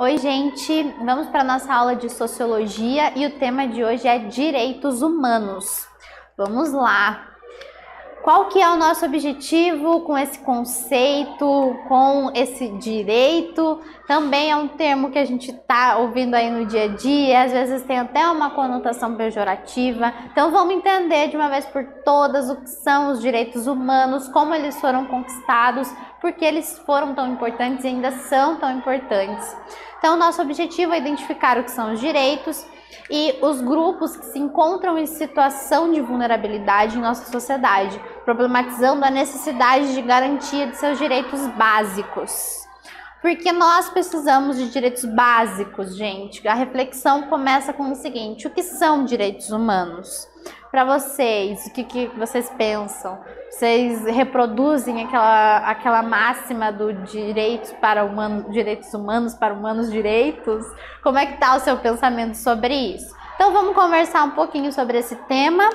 Oi, gente! Vamos para a nossa aula de Sociologia e o tema de hoje é Direitos Humanos. Vamos lá! Qual que é o nosso objetivo com esse conceito, com esse direito? Também é um termo que a gente está ouvindo aí no dia a dia, às vezes tem até uma conotação pejorativa. Então vamos entender de uma vez por todas o que são os direitos humanos, como eles foram conquistados, por que eles foram tão importantes e ainda são tão importantes. Então nosso objetivo é identificar o que são os direitos e os grupos que se encontram em situação de vulnerabilidade em nossa sociedade, problematizando a necessidade de garantia de seus direitos básicos. Porque nós precisamos de direitos básicos, gente. A reflexão começa com o seguinte: o que são direitos humanos? Para vocês, o que vocês pensam? Vocês reproduzem aquela máxima do direitos humanos para humanos direitos? Como é que está o seu pensamento sobre isso? Então vamos conversar um pouquinho sobre esse tema.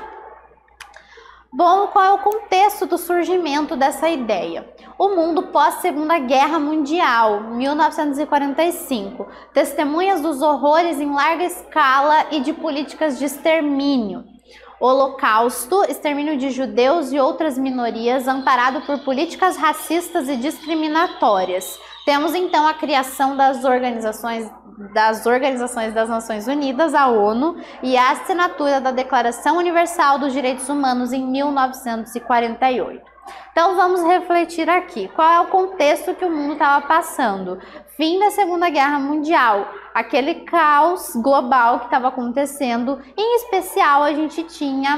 Bom, qual é o contexto do surgimento dessa ideia? O mundo pós-Segunda Guerra Mundial, 1945, testemunhas dos horrores em larga escala e de políticas de extermínio. Holocausto, extermínio de judeus e outras minorias, amparado por políticas racistas e discriminatórias. Temos então a criação das Organizações das Nações Unidas, a ONU, e a assinatura da Declaração Universal dos Direitos Humanos em 1948. Então vamos refletir aqui. Qual é o contexto que o mundo estava passando? Fim da Segunda Guerra Mundial, aquele caos global que estava acontecendo. Em especial, a gente tinha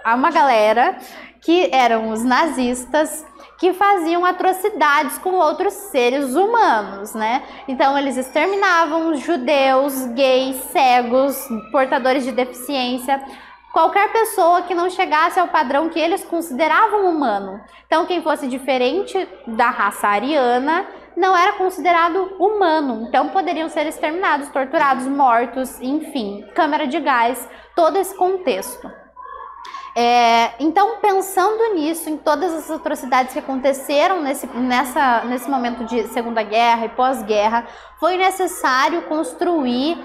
uma galera que eram os nazistas, que faziam atrocidades com outros seres humanos, né? Então eles exterminavam os judeus, gays, cegos, portadores de deficiência, qualquer pessoa que não chegasse ao padrão que eles consideravam humano. Então quem fosse diferente da raça ariana não era considerado humano, então poderiam ser exterminados, torturados, mortos, enfim, câmara de gás, todo esse contexto. Então, pensando nisso, em todas as atrocidades que aconteceram nesse momento de Segunda Guerra e pós-guerra, foi necessário construir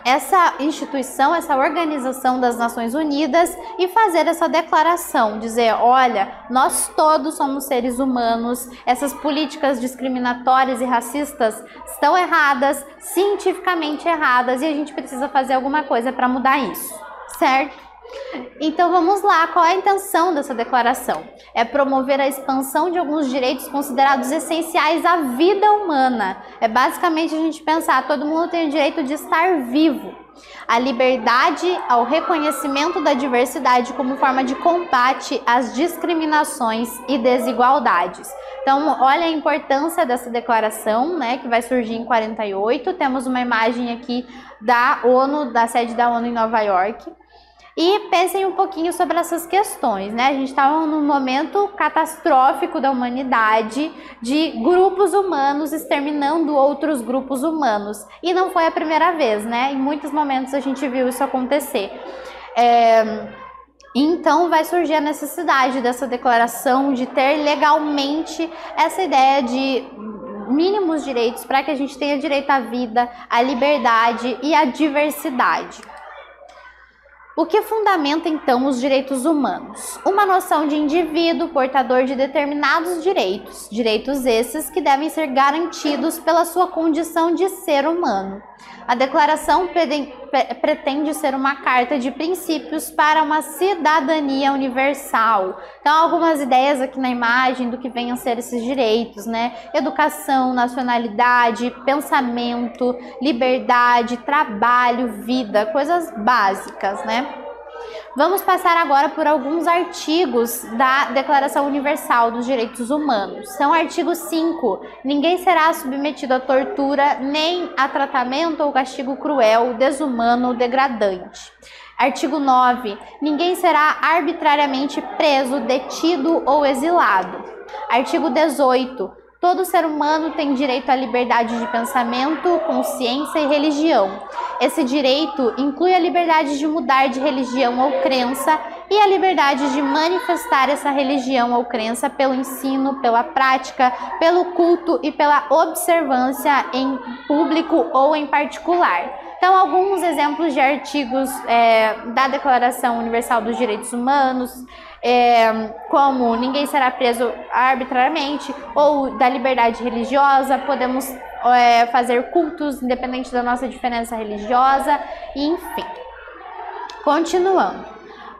essa instituição, essa organização das Nações Unidas e fazer essa declaração, dizer, olha, nós todos somos seres humanos, essas políticas discriminatórias e racistas estão erradas, cientificamente erradas, e a gente precisa fazer alguma coisa para mudar isso, certo? Então vamos lá, qual é a intenção dessa declaração? É promover a expansão de alguns direitos considerados essenciais à vida humana. É basicamente a gente pensar, todo mundo tem o direito de estar vivo. A liberdade ao reconhecimento da diversidade como forma de combate às discriminações e desigualdades. Então, olha a importância dessa declaração, né, que vai surgir em 48. Temos uma imagem aqui da ONU, da sede da ONU em Nova York. E pensem um pouquinho sobre essas questões, né? A gente estava num momento catastrófico da humanidade, de grupos humanos exterminando outros grupos humanos. E não foi a primeira vez, né? Em muitos momentos a gente viu isso acontecer. Então vai surgir a necessidade dessa declaração, de ter legalmente essa ideia de mínimos direitos para que a gente tenha direito à vida, à liberdade e à diversidade. O que fundamenta, então, os direitos humanos? Uma noção de indivíduo portador de determinados direitos, direitos esses que devem ser garantidos pela sua condição de ser humano. A declaração pretende ser uma carta de princípios para uma cidadania universal. Então, algumas ideias aqui na imagem do que venham a ser esses direitos, né? Educação, nacionalidade, pensamento, liberdade, trabalho, vida, coisas básicas, né? Vamos passar agora por alguns artigos da Declaração Universal dos Direitos Humanos. São artigo 5. Ninguém será submetido a tortura, nem a tratamento ou castigo cruel, desumano ou degradante. Artigo 9. Ninguém será arbitrariamente preso, detido ou exilado. Artigo 18. Todo ser humano tem direito à liberdade de pensamento, consciência e religião. Esse direito inclui a liberdade de mudar de religião ou crença e a liberdade de manifestar essa religião ou crença pelo ensino, pela prática, pelo culto e pela observância em público ou em particular. Então, alguns exemplos de artigos da Declaração Universal dos Direitos Humanos, como ninguém será preso arbitrariamente, ou da liberdade religiosa, podemos fazer cultos independente da nossa diferença religiosa, e enfim. Continuando.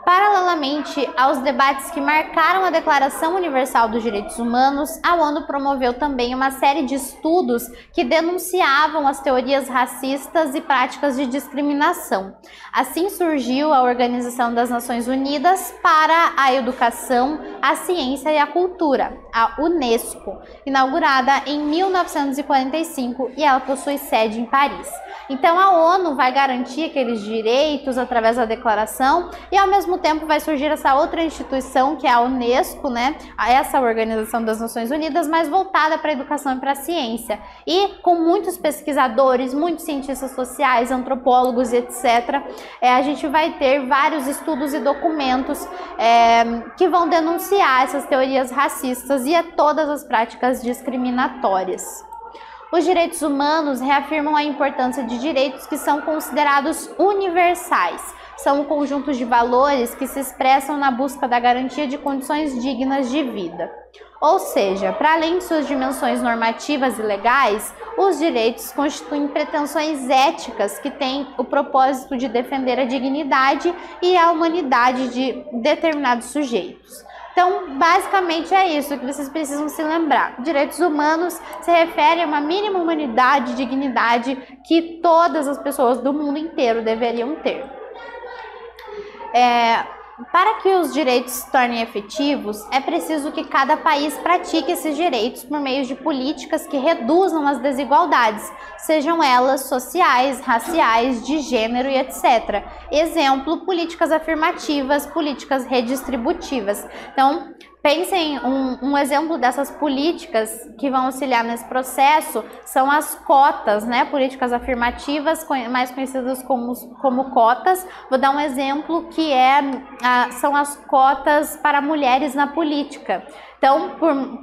Paralelamente aos debates que marcaram a Declaração Universal dos Direitos Humanos, a ONU promoveu também uma série de estudos que denunciavam as teorias racistas e práticas de discriminação. Assim surgiu a Organização das Nações Unidas para a Educação, a Ciência e a Cultura, a Unesco, inaugurada em 1945, e ela possui sede em Paris. Então a ONU vai garantir aqueles direitos através da declaração, e ao mesmo tempo vai surgir essa outra instituição que é a Unesco, né? Essa Organização das Nações Unidas, mais voltada para a educação e para a ciência, e com muitos pesquisadores, muitos cientistas sociais, antropólogos, etc. A gente vai ter vários estudos e documentos que vão denunciar essas teorias racistas e todas as práticas discriminatórias. Os direitos humanos reafirmam a importância de direitos que são considerados universais. São um conjunto de valores que se expressam na busca da garantia de condições dignas de vida. Ou seja, para além de suas dimensões normativas e legais, os direitos constituem pretensões éticas que têm o propósito de defender a dignidade e a humanidade de determinados sujeitos. Então, basicamente é isso que vocês precisam se lembrar. Direitos humanos se refere a uma mínima humanidade e dignidade que todas as pessoas do mundo inteiro deveriam ter. Para que os direitos se tornem efetivos, é preciso que cada país pratique esses direitos por meio de políticas que reduzam as desigualdades, sejam elas sociais, raciais, de gênero e etc. Exemplo, políticas afirmativas, políticas redistributivas. Então, pensem, um exemplo dessas políticas que vão auxiliar nesse processo são as cotas, né? Políticas afirmativas, mais conhecidas como cotas. Vou dar um exemplo que são as cotas para mulheres na política. Então,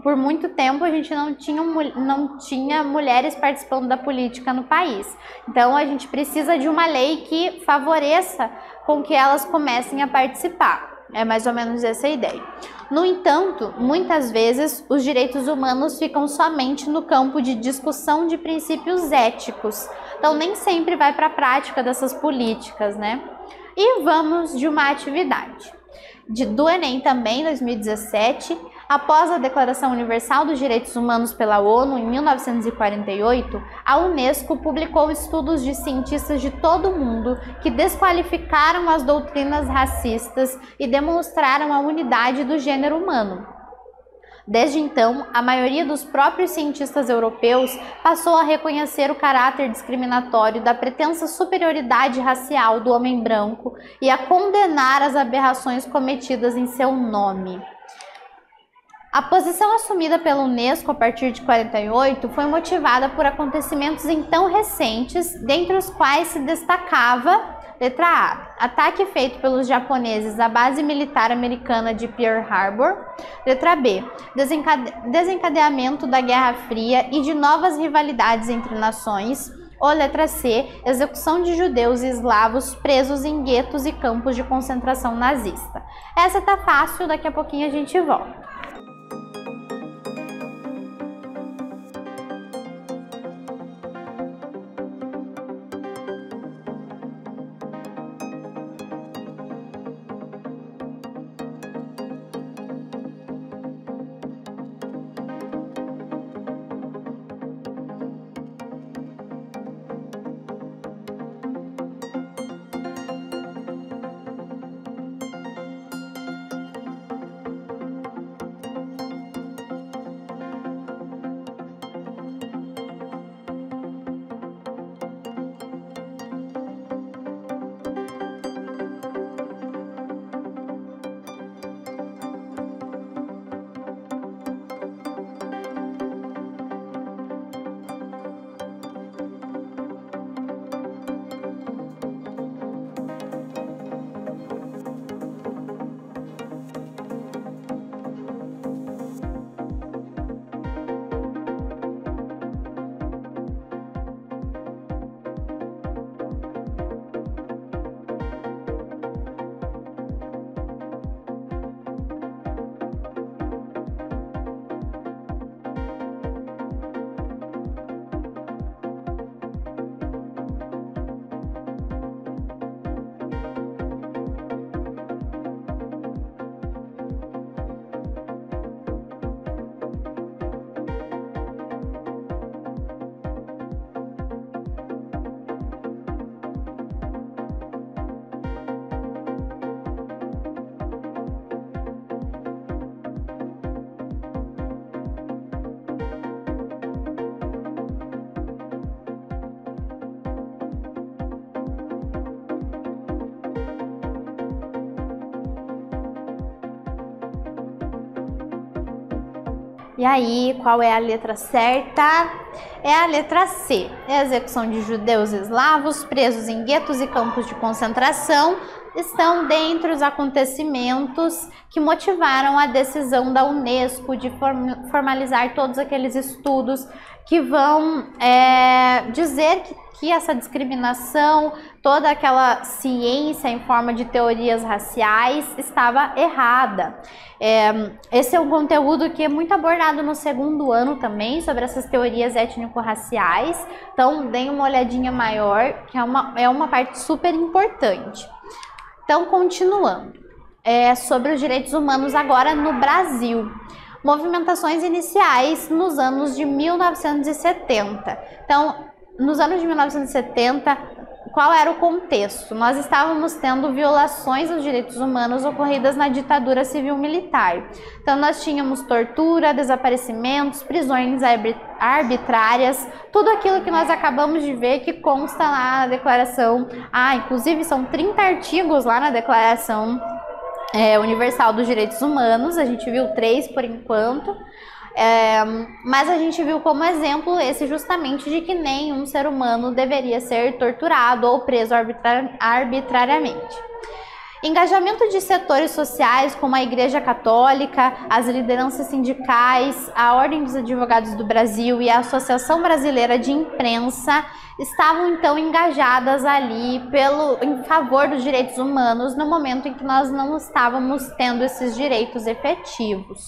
por muito tempo, a gente não tinha mulheres participando da política no país. Então, a gente precisa de uma lei que favoreça com que elas comecem a participar. É mais ou menos essa a ideia. No entanto, muitas vezes os direitos humanos ficam somente no campo de discussão de princípios éticos. Então, nem sempre vai para a prática dessas políticas, né? E vamos de uma atividade. Do Enem também, 2017, após a Declaração Universal dos Direitos Humanos pela ONU, em 1948, a Unesco publicou estudos de cientistas de todo o mundo que desqualificaram as doutrinas racistas e demonstraram a unidade do gênero humano. Desde então, a maioria dos próprios cientistas europeus passou a reconhecer o caráter discriminatório da pretensa superioridade racial do homem branco e a condenar as aberrações cometidas em seu nome. A posição assumida pela Unesco a partir de 1948 foi motivada por acontecimentos então recentes, dentre os quais se destacava: letra A, ataque feito pelos japoneses à base militar americana de Pearl Harbor. Letra B, desencadeamento da Guerra Fria e de novas rivalidades entre nações. Ou letra C, execução de judeus e eslavos presos em guetos e campos de concentração nazista. Essa tá fácil, daqui a pouquinho a gente volta. E aí, qual é a letra certa? É a letra C. É a execução de judeus eslavos presos em guetos e campos de concentração estão dentre os acontecimentos que motivaram a decisão da Unesco de formalizar todos aqueles estudos que vão dizer que essa discriminação, toda aquela ciência em forma de teorias raciais estava errada. Esse é um conteúdo que é muito abordado no segundo ano também, sobre essas teorias étnico-raciais. Então, deem uma olhadinha maior, que é uma parte super importante. Então, continuando. Sobre os direitos humanos agora no Brasil. Movimentações iniciais nos anos de 1970. Então, nos anos de 1970, qual era o contexto? Nós estávamos tendo violações aos direitos humanos ocorridas na ditadura civil-militar. Então, nós tínhamos tortura, desaparecimentos, prisões arbitrárias, tudo aquilo que nós acabamos de ver que consta lá na declaração. Inclusive são 30 artigos lá na Declaração Universal dos Direitos Humanos, a gente viu 3 por enquanto. Mas a gente viu como exemplo esse justamente de que nenhum ser humano deveria ser torturado ou preso arbitrariamente. Engajamento de setores sociais como a Igreja Católica, as lideranças sindicais, a Ordem dos Advogados do Brasil e a Associação Brasileira de Imprensa estavam então engajadas ali em favor dos direitos humanos no momento em que nós não estávamos tendo esses direitos efetivos.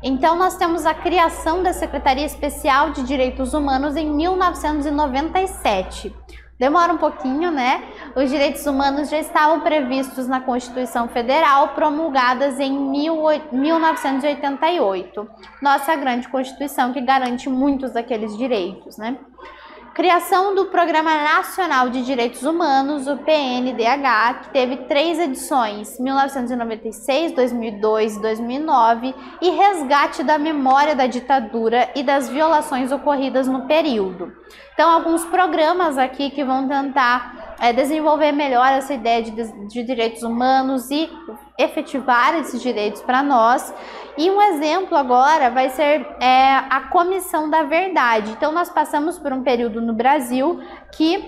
Então, nós temos a criação da Secretaria Especial de Direitos Humanos em 1997. Demora um pouquinho, né? Os direitos humanos já estavam previstos na Constituição Federal, promulgadas em 1988. Nossa grande Constituição que garante muitos daqueles direitos, né? Criação do Programa Nacional de Direitos Humanos, o PNDH, que teve 3 edições, 1996, 2002 e 2009, e resgate da memória da ditadura e das violações ocorridas no período. Então, alguns programas aqui que vão tentar desenvolver melhor essa ideia de direitos humanos e efetivar esses direitos para nós. E um exemplo agora vai ser a Comissão da Verdade. Então, nós passamos por um período no Brasil que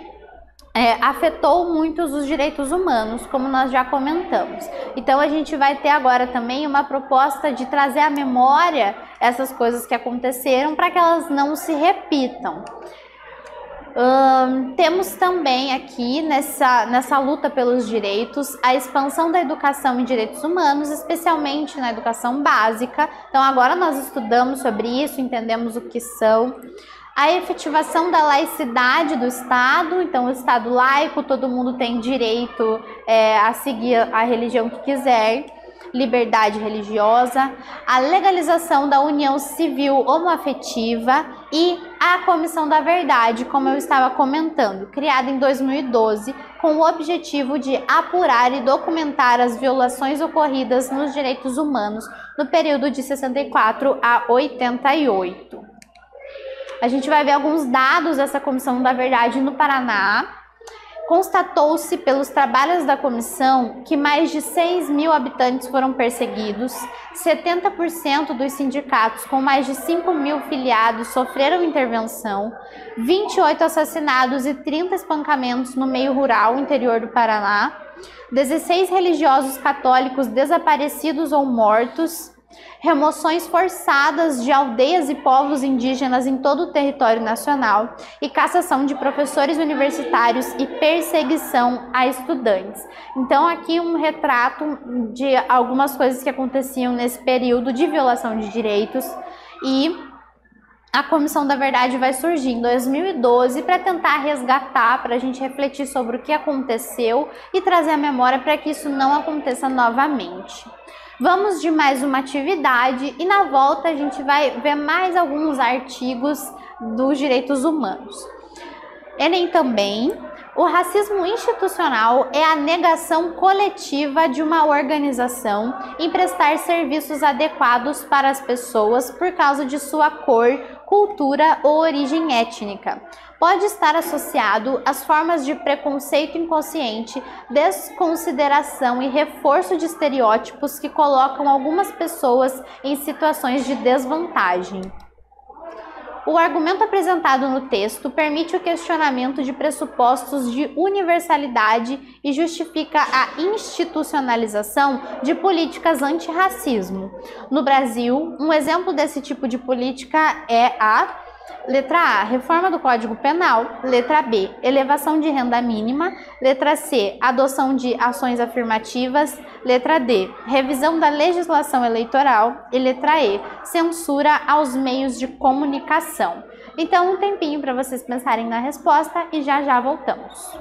afetou muitos os direitos humanos, como nós já comentamos. Então, a gente vai ter agora também uma proposta de trazer à memória essas coisas que aconteceram para que elas não se repitam. Temos também aqui nessa luta pelos direitos a expansão da educação em direitos humanos, especialmente na educação básica. Então agora nós estudamos sobre isso, entendemos o que são. A efetivação da laicidade do Estado, então o Estado laico, todo mundo tem direito a seguir a religião que quiser. Liberdade religiosa, a legalização da união civil homoafetiva e a Comissão da Verdade, como eu estava comentando, criada em 2012, com o objetivo de apurar e documentar as violações ocorridas nos direitos humanos no período de 64 a 88. A gente vai ver alguns dados dessa Comissão da Verdade no Paraná. Constatou-se pelos trabalhos da comissão que mais de 6 mil habitantes foram perseguidos, 70% dos sindicatos com mais de 5 mil filiados sofreram intervenção, 28 assassinados e 30 espancamentos no meio rural interior do Paraná, 16 religiosos católicos desaparecidos ou mortos, remoções forçadas de aldeias e povos indígenas em todo o território nacional e cassação de professores universitários e perseguição a estudantes. Então aqui um retrato de algumas coisas que aconteciam nesse período de violação de direitos, e a Comissão da Verdade vai surgir em 2012 para tentar resgatar, para a gente refletir sobre o que aconteceu e trazer a memória para que isso não aconteça novamente. Vamos de mais uma atividade e na volta a gente vai ver mais alguns artigos dos direitos humanos. Enem também. O racismo institucional é a negação coletiva de uma organização em prestar serviços adequados para as pessoas por causa de sua cor, cultura ou origem étnica. Pode estar associado às formas de preconceito inconsciente, desconsideração e reforço de estereótipos que colocam algumas pessoas em situações de desvantagem. O argumento apresentado no texto permite o questionamento de pressupostos de universalidade e justifica a institucionalização de políticas antirracismo. No Brasil, um exemplo desse tipo de política é a letra A, reforma do Código Penal. Letra B, elevação de renda mínima. Letra C, adoção de ações afirmativas. Letra D, revisão da legislação eleitoral. E letra E, censura aos meios de comunicação. Então, um tempinho para vocês pensarem na resposta e já já voltamos.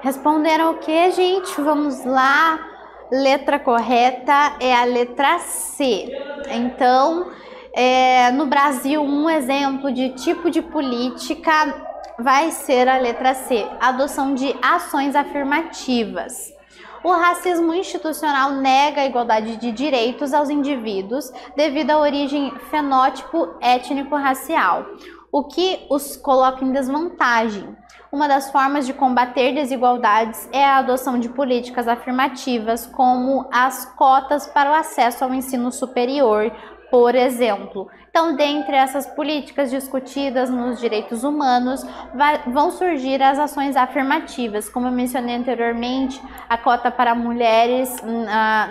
Responderam o que, gente? Vamos lá. Letra correta é a letra C. Então, no Brasil, um exemplo de tipo de política vai ser a letra C, adoção de ações afirmativas. O racismo institucional nega a igualdade de direitos aos indivíduos devido à origem fenótipo étnico-racial, o que os coloca em desvantagem. Uma das formas de combater desigualdades é a adoção de políticas afirmativas, como as cotas para o acesso ao ensino superior, por exemplo. Então, dentre essas políticas discutidas nos direitos humanos, vão surgir as ações afirmativas, como eu mencionei anteriormente, a cota para mulheres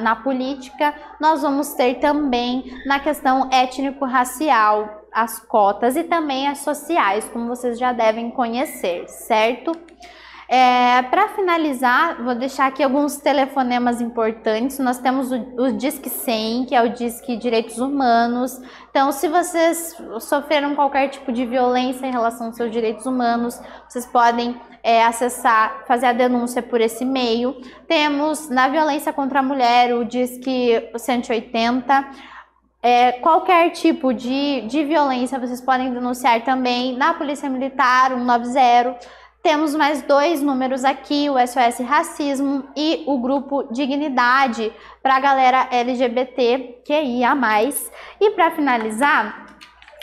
na política. Nós vamos ter também na questão étnico-racial as cotas e também as sociais, como vocês já devem conhecer, certo? Para finalizar, vou deixar aqui alguns telefonemas importantes. Nós temos o Disque 100, que é o Disque Direitos Humanos. Então, se vocês sofreram qualquer tipo de violência em relação aos seus direitos humanos, vocês podem acessar, fazer a denúncia por esse e-mail. Temos na violência contra a mulher o Disque 180. Qualquer tipo de violência vocês podem denunciar também na Polícia Militar 190. Temos mais 2 números aqui, o SOS Racismo e o grupo Dignidade para a galera LGBTQIA+. E para finalizar,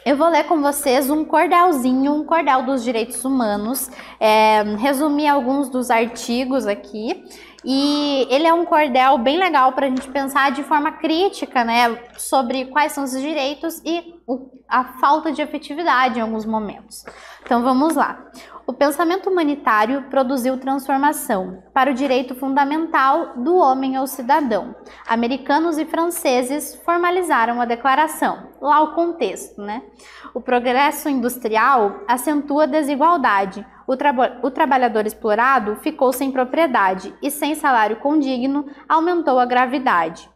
eu vou ler com vocês um cordelzinho, um cordel dos direitos humanos, resumir alguns dos artigos aqui. E ele é um cordel bem legal para a gente pensar de forma crítica, né, sobre quais são os direitos e a falta de efetividade em alguns momentos. Então vamos lá. O pensamento humanitário produziu transformação para o direito fundamental do homem ao cidadão. Americanos e franceses formalizaram a declaração. Lá o contexto, né? O progresso industrial acentua a desigualdade. O trabalhador explorado ficou sem propriedade e sem salário condigno aumentou a gravidade.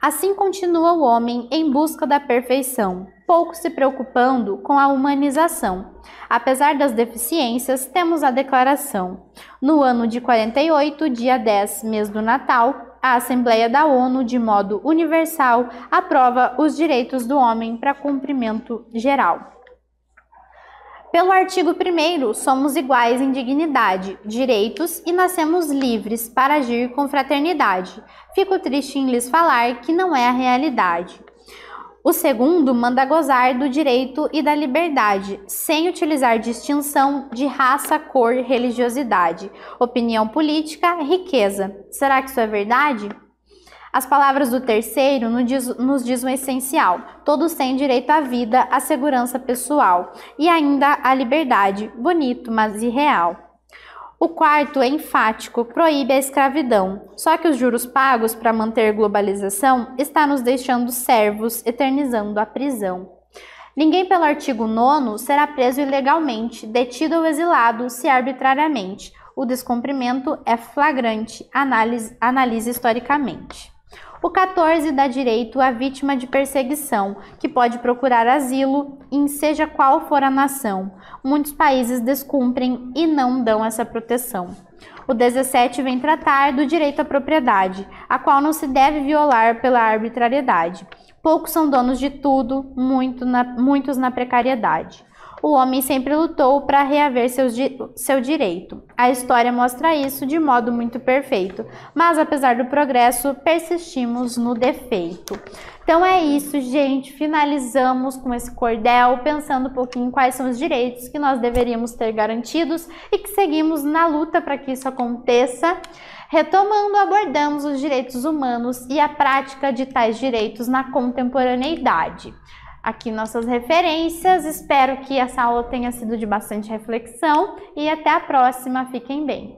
Assim continua o homem em busca da perfeição, pouco se preocupando com a humanização. Apesar das deficiências, temos a declaração. No ano de 48, dia 10, mês do Natal, a Assembleia da ONU, de modo universal, aprova os direitos do homem para cumprimento geral. Pelo artigo 1º, somos iguais em dignidade, direitos e nascemos livres para agir com fraternidade. Fico triste em lhes falar que não é a realidade. O segundo manda gozar do direito e da liberdade, sem utilizar distinção de raça, cor, religiosidade, opinião política, riqueza. Será que isso é verdade? As palavras do terceiro nos diz o essencial. Todos têm direito à vida, à segurança pessoal e ainda à liberdade. Bonito, mas irreal. O quarto é enfático, proíbe a escravidão. Só que os juros pagos para manter globalização está nos deixando servos, eternizando a prisão. Ninguém pelo artigo 9º será preso ilegalmente, detido ou exilado se arbitrariamente. O descumprimento é flagrante, analise historicamente. O 14 dá direito à vítima de perseguição, que pode procurar asilo em seja qual for a nação. Muitos países descumprem e não dão essa proteção. O 17 vem tratar do direito à propriedade, a qual não se deve violar pela arbitrariedade. Poucos são donos de tudo, muitos na precariedade. O homem sempre lutou para reaver seu direito. A história mostra isso de modo muito perfeito, mas apesar do progresso, persistimos no defeito. Então é isso, gente. Finalizamos com esse cordel, pensando um pouquinho quais são os direitos que nós deveríamos ter garantidos e que seguimos na luta para que isso aconteça. Retomando, abordamos os direitos humanos e a prática de tais direitos na contemporaneidade. Aqui nossas referências, espero que essa aula tenha sido de bastante reflexão e até a próxima, fiquem bem!